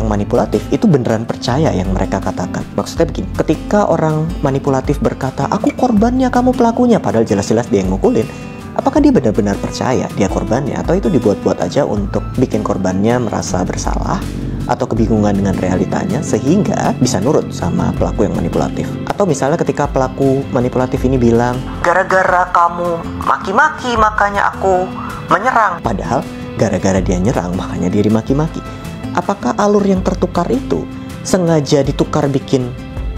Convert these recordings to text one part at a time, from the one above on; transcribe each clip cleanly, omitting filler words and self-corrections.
manipulatif itu beneran percaya yang mereka katakan. Maksudnya begini, ketika orang manipulatif berkata, aku korbannya, kamu pelakunya, padahal jelas-jelas dia yang mukulin, apakah dia benar-benar percaya dia korbannya, atau itu dibuat-buat aja untuk bikin korbannya merasa bersalah atau kebingungan dengan realitanya sehingga bisa nurut sama pelaku yang manipulatif. Atau misalnya ketika pelaku manipulatif ini bilang, gara-gara kamu maki-maki makanya aku menyerang, padahal gara-gara dia nyerang makanya dia dimaki-maki. Apakah alur yang tertukar itu sengaja ditukar bikin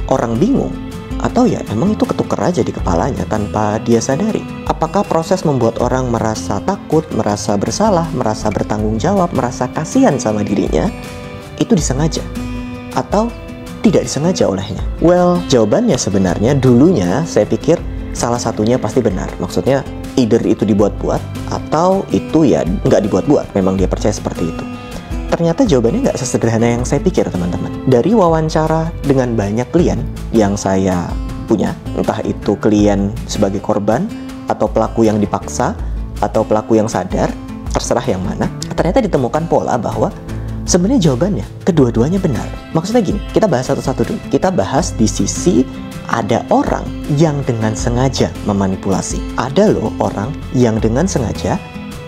orang bingung? Atau ya emang itu ketukar aja di kepalanya tanpa dia sadari? Apakah proses membuat orang merasa takut, merasa bersalah, merasa bertanggung jawab, merasa kasihan sama dirinya itu disengaja atau tidak disengaja olehnya? Well, jawabannya sebenarnya dulunya saya pikir salah satunya pasti benar. Maksudnya either itu dibuat-buat atau itu ya nggak dibuat-buat, memang dia percaya seperti itu. Ternyata jawabannya nggak sesederhana yang saya pikir, teman-teman. Dari wawancara dengan banyak klien yang saya punya, entah itu klien sebagai korban atau pelaku yang dipaksa atau pelaku yang sadar, terserah yang mana, ternyata ditemukan pola bahwa sebenarnya jawabannya kedua-duanya benar. Maksudnya gini, kita bahas satu-satu dulu. Kita bahas di sisi ada orang yang dengan sengaja memanipulasi. Ada loh orang yang dengan sengaja,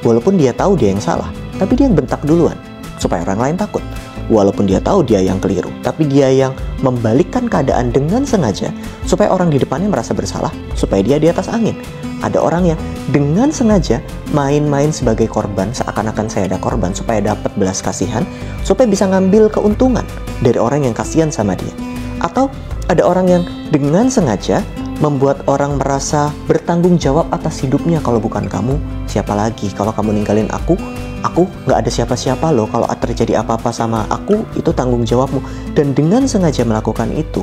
walaupun dia tahu dia yang salah, tapi dia yang bentak duluan supaya orang lain takut. Walaupun dia tahu dia yang keliru, tapi dia yang membalikkan keadaan dengan sengaja supaya orang di depannya merasa bersalah, supaya dia di atas angin. Ada orang yang dengan sengaja main-main sebagai korban, seakan-akan saya ada korban, supaya dapat belas kasihan, supaya bisa ngambil keuntungan dari orang yang kasihan sama dia. Atau ada orang yang dengan sengaja membuat orang merasa bertanggung jawab atas hidupnya. Kalau bukan kamu, siapa lagi? Kalau kamu ninggalin aku nggak ada siapa-siapa loh. Kalau terjadi apa-apa sama aku, itu tanggung jawabmu. Dan dengan sengaja melakukan itu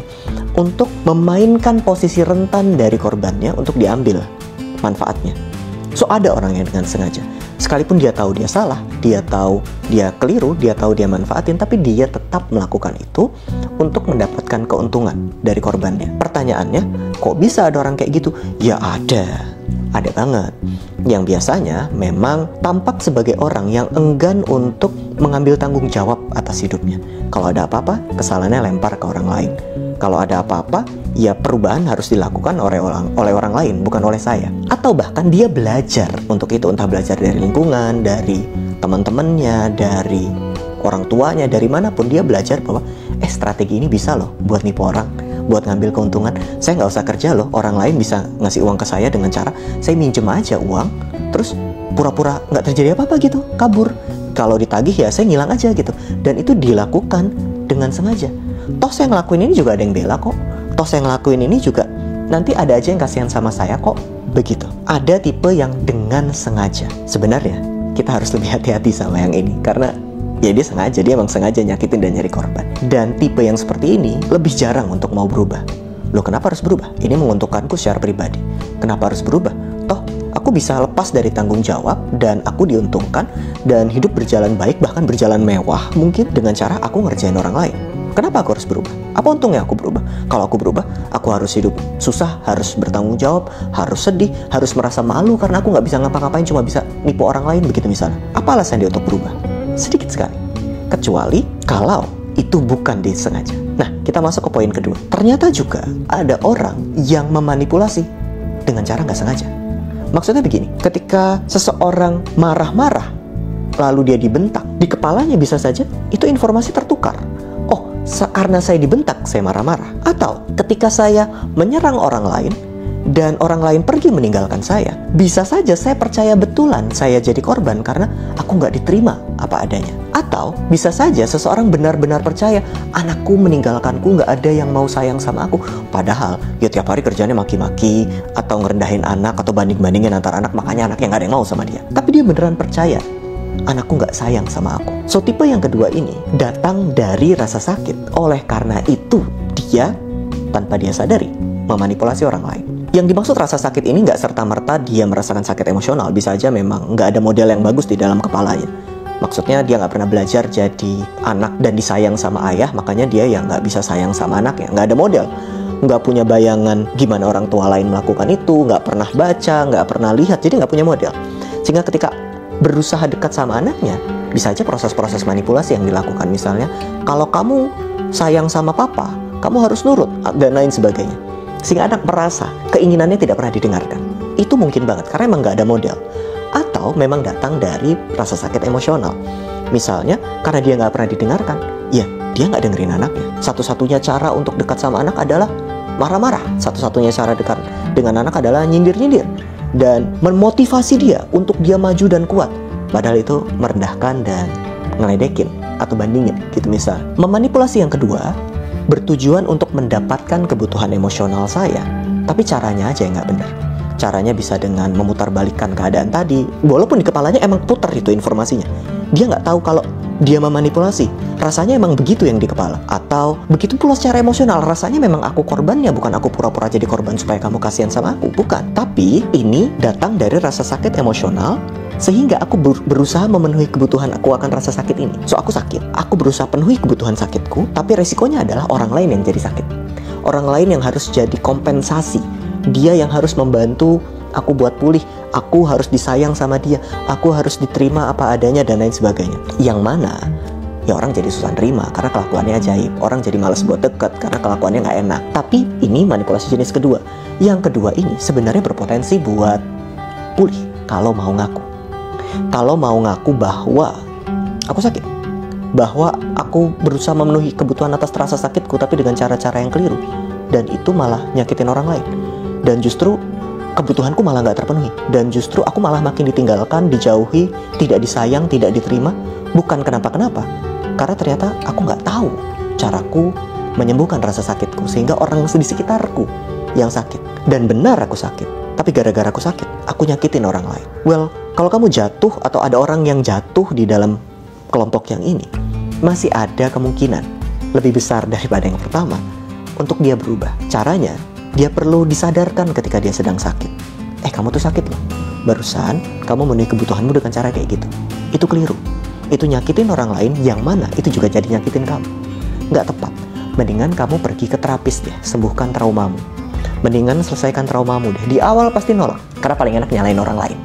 untuk memainkan posisi rentan dari korbannya untuk diambil manfaatnya. So ada orang yang dengan sengaja, sekalipun dia tahu dia salah, dia tahu dia keliru, dia tahu dia manfaatin, tapi dia tetap melakukan itu untuk mendapatkan keuntungan dari korbannya. Pertanyaannya, kok bisa ada orang kayak gitu? Ya ada banget. Yang biasanya memang tampak sebagai orang yang enggan untuk mengambil tanggung jawab atas hidupnya. Kalau ada apa-apa, kesalahannya lempar ke orang lain. Kalau ada apa-apa, ya perubahan harus dilakukan oleh orang lain, bukan oleh saya. Atau bahkan dia belajar untuk itu, entah belajar dari lingkungan, dari teman-temannya, dari orang tuanya, dari manapun dia belajar bahwa strategi ini bisa loh buat nipu orang, buat ngambil keuntungan. Saya nggak usah kerja loh, orang lain bisa ngasih uang ke saya dengan cara saya minjem aja uang, terus pura-pura nggak terjadi apa-apa gitu, kabur. Kalau ditagih ya saya ngilang aja gitu. Dan itu dilakukan dengan sengaja. Toh saya ngelakuin ini juga ada yang bela kok. Toh saya ngelakuin ini juga nanti ada aja yang kasihan sama saya kok. Begitu. Ada tipe yang dengan sengaja. Sebenarnya kita harus lebih hati-hati sama yang ini, karena ya dia sengaja, dia emang sengaja nyakitin dan nyari korban. Dan tipe yang seperti ini lebih jarang untuk mau berubah. Loh, kenapa harus berubah? Ini menguntungkanku secara pribadi. Kenapa harus berubah? Toh aku bisa lepas dari tanggung jawab dan aku diuntungkan dan hidup berjalan baik, bahkan berjalan mewah mungkin dengan cara aku ngerjain orang lain. Kenapa aku harus berubah? Apa untungnya aku berubah? Kalau aku berubah, aku harus hidup susah, harus bertanggung jawab, harus sedih, harus merasa malu karena aku nggak bisa ngapa-ngapain, cuma bisa nipu orang lain begitu misalnya. Apa alasan dia untuk berubah? Sedikit sekali. Kecuali kalau itu bukan disengaja. Nah, kita masuk ke poin kedua. Ternyata juga ada orang yang memanipulasi dengan cara nggak sengaja. Maksudnya begini, ketika seseorang marah-marah, lalu dia dibentak, di kepalanya bisa saja itu informasi tertukar. Oh, karena saya dibentak, saya marah-marah. Atau ketika saya menyerang orang lain, dan orang lain pergi meninggalkan saya, bisa saja saya percaya betulan saya jadi korban karena aku nggak diterima apa adanya. Atau bisa saja seseorang benar-benar percaya anakku meninggalkanku, nggak ada yang mau sayang sama aku, padahal ya tiap hari kerjanya maki-maki atau ngerendahin anak atau banding-bandingin antar anak, makanya anaknya nggak ada yang mau sama dia. Tapi dia beneran percaya anakku nggak sayang sama aku. So tipe yang kedua ini datang dari rasa sakit. Oleh karena itu dia tanpa dia sadari memanipulasi orang lain. Yang dimaksud rasa sakit ini nggak serta-merta dia merasakan sakit emosional. Bisa aja memang nggak ada model yang bagus di dalam kepalanya. Maksudnya dia nggak pernah belajar jadi anak dan disayang sama ayah, makanya dia yang nggak bisa sayang sama anaknya. Nggak ada model, nggak punya bayangan gimana orang tua lain melakukan itu, nggak pernah baca, nggak pernah lihat, jadi nggak punya model. Sehingga ketika berusaha dekat sama anaknya, Bisa aja proses-proses manipulasi yang dilakukan. Misalnya, kalau kamu sayang sama papa, kamu harus nurut, dan lain sebagainya. Sehingga anak merasa keinginannya tidak pernah didengarkan. Itu mungkin banget, karena emang nggak ada model. Atau memang datang dari rasa sakit emosional. Misalnya, karena dia nggak pernah didengarkan, ya dia nggak dengerin anaknya. Satu-satunya cara untuk dekat sama anak adalah marah-marah. Satu-satunya cara dekat dengan anak adalah nyindir-nyindir. Dan memotivasi dia untuk dia maju dan kuat. Padahal itu merendahkan dan ngeledekin atau bandingin gitu misal. Memanipulasi yang kedua bertujuan untuk mendapatkan kebutuhan emosional saya, tapi caranya aja yang nggak benar. Caranya bisa dengan memutarbalikkan keadaan tadi, walaupun di kepalanya emang putar itu informasinya. Dia nggak tahu kalau dia memanipulasi, rasanya emang begitu yang di kepala. Atau begitu pula secara emosional, rasanya memang aku korbannya, bukan aku pura-pura jadi korban supaya kamu kasihan sama aku, bukan. Tapi ini datang dari rasa sakit emosional, sehingga aku berusaha memenuhi kebutuhan aku akan rasa sakit ini. So aku sakit, aku berusaha penuhi kebutuhan sakitku, tapi resikonya adalah orang lain yang jadi sakit. Orang lain yang harus jadi kompensasi. Dia yang harus membantu aku buat pulih, aku harus disayang sama dia, aku harus diterima apa adanya dan lain sebagainya. Yang mana ya orang jadi susah terima karena kelakuannya ajaib, orang jadi malas buat deket karena kelakuannya nggak enak. Tapi ini manipulasi jenis kedua. Yang kedua ini sebenarnya berpotensi buat pulih kalau mau ngaku. Kalau mau ngaku bahwa aku sakit, bahwa aku berusaha memenuhi kebutuhan atas rasa sakitku tapi dengan cara-cara yang keliru, dan itu malah nyakitin orang lain, dan justru kebutuhanku malah nggak terpenuhi, dan justru aku malah makin ditinggalkan, dijauhi, tidak disayang, tidak diterima. Bukan kenapa-kenapa, karena ternyata aku nggak tahu caraku menyembuhkan rasa sakitku, sehingga orang di sekitarku yang sakit. Dan benar aku sakit, tapi gara-gara aku sakit, aku nyakitin orang lain. Well, kalau kamu jatuh atau ada orang yang jatuh di dalam kelompok yang ini, masih ada kemungkinan lebih besar daripada yang pertama untuk dia berubah. Caranya, dia perlu disadarkan ketika dia sedang sakit. Kamu tuh sakit loh. Barusan kamu memenuhi kebutuhanmu dengan cara kayak gitu. Itu keliru. Itu nyakitin orang lain, yang mana itu juga jadi nyakitin kamu. Nggak tepat. Mendingan kamu pergi ke terapis deh, sembuhkan traumamu. Mendingan selesaikan traumamu deh. Di awal pasti nolak, karena paling enak nyalain orang lain.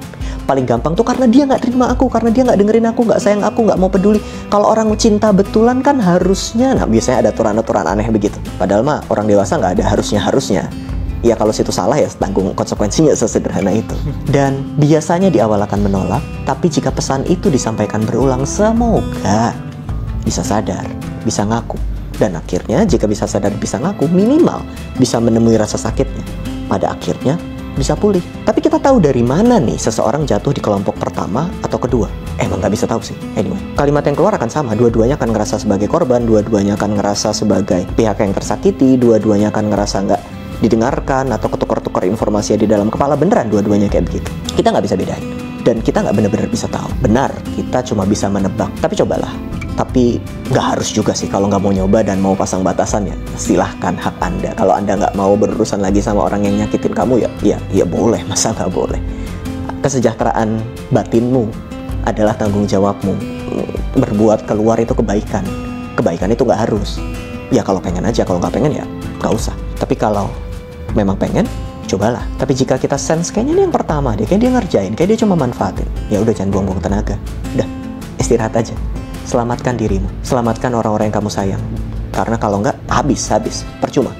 Paling gampang tuh karena dia nggak terima aku, karena dia nggak dengerin aku, nggak sayang aku, nggak mau peduli. Kalau orang cinta betulan kan harusnya, nah biasanya ada aturan-aturan aneh begitu. Padahal mah orang dewasa nggak ada harusnya. Ya kalau situ salah ya tanggung konsekuensinya, sesederhana itu. Dan biasanya di awal akan menolak, tapi jika pesan itu disampaikan berulang, semoga bisa sadar, bisa ngaku. Dan akhirnya jika bisa sadar, bisa ngaku, minimal bisa menemui rasa sakitnya. Pada akhirnya bisa pulih. Tapi kita tahu dari mana nih seseorang jatuh di kelompok pertama atau kedua? Emang nggak bisa tahu sih. Anyway, kalimat yang keluar akan sama. Dua-duanya akan ngerasa sebagai korban, dua-duanya akan ngerasa sebagai pihak yang tersakiti, dua-duanya akan ngerasa nggak didengarkan atau ketukar-tukar informasi di dalam kepala. Beneran dua-duanya kayak begitu. Kita nggak bisa bedain. Dan kita nggak benar-benar bisa tahu. Benar, kita cuma bisa menebak. Tapi cobalah. Tapi nggak harus juga sih. Kalau nggak mau nyoba dan mau pasang batasan, ya silahkan, hak Anda. Kalau Anda nggak mau berurusan lagi sama orang yang nyakitin kamu, ya boleh, masa nggak boleh. Kesejahteraan batinmu adalah tanggung jawabmu. Berbuat keluar itu kebaikan. Kebaikan itu nggak harus. Ya kalau pengen aja, kalau nggak pengen ya nggak usah. Tapi kalau memang pengen, cobalah. Tapi jika kita sense kayaknya ini yang pertama deh, kayak dia ngerjain, kayak dia cuma manfaatin, ya udah jangan buang-buang tenaga. Udah, istirahat aja. Selamatkan dirimu, selamatkan orang-orang yang kamu sayang. Karena kalau nggak, habis, percuma.